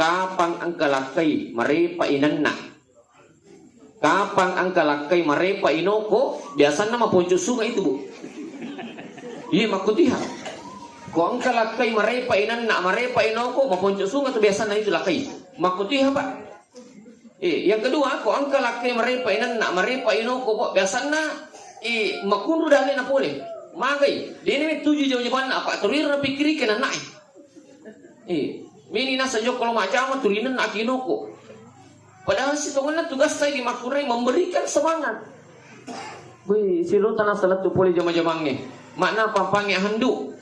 kapang ang kalakay marepa inanna. Kapang ang kalakay marepa inoko, biasa nama ponco sungai itu bu. Iya makutiha. Kung ang kalakay marepa inanna, marepa inoko, maponco sungai itu biasa itu lakay. Makutiha pak. Yang kedua, kung ang kalakay marepa inanna, marepa inoko, biasa na makundu dali na pole. Magay, di ini tujuh jauh-jauhan apa? Turir na pikiri kena naik. Mini nasa jok kalau macam turinan nak kinoko. Padahal si tongan tugas saya di Makurai memberikan semangat. Wih, si lo tanah salat tu boleh jama-jamangnya. Makna pampangnya handuk.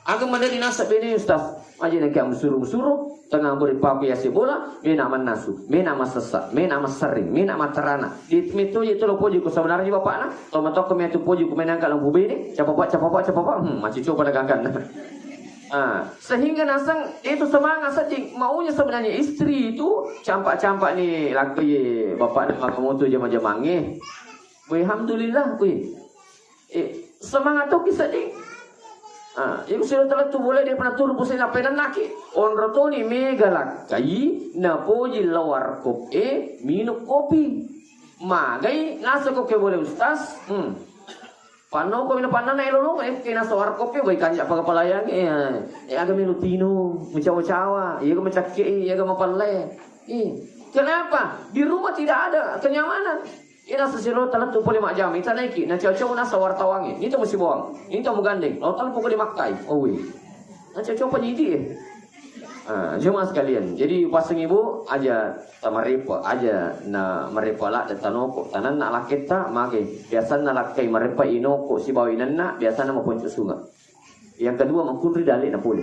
Agak mandiri nasa bini ustaz. Aja nak kamu suruh-suruh. Tengah beri papi asi bola. Mina aman nasu. Mina aman sesak. Mina aman sering. Mina aman terana. Di itu itu lo poji ku sebenarnya bapak nak. Toma toko me tu poji ku menangkal lampu bini. Capapak. Masih coba dagangkan. Sehingga nasang itu semangat saja maunya sebenarnya istri itu campak-campak nih laki bapak nak kamu tu jama-jamangnya. Alhamdulillah semangat tu kisah ni. Ibu sudah telah tu boleh dia pernah turun pusing apa dan laki. On rotoni mega lakai na poji lawar kop minum kopi. Magai nasa kok boleh ustaz. Pano ko mina panan na ilolong kina sa warkop boy kanya pagapalayang aga minutino mencawa-cawa iya ga mencaki iya ga mapalay kenapa di rumah tidak ada kenyamanan ina sesiro talat tu poli mak jam ita naiki na cawa-cawa na sa wartawangi itu mesti buang itu mo gandeng lautan pukul dimakai na cawa-cawa penyidi jemaah sekalian, jadi pasang ibu aja tamaripa aja na maripala dan tanoko tanan na lakita mage biasa na lakai maripa inoko si bawinan na biasa na mapunco sunga. Yang kedua mengkundri dali na puli.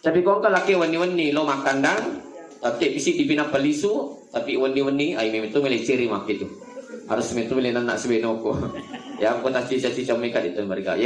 Tapi kau laki wani-wani lo makandang tapi bisik dibina palisu tapi wani-wani ay memang milih ciri mak itu harus memang milih anak sebenoko. Yang pun tak sisa-sisa mereka itu mereka.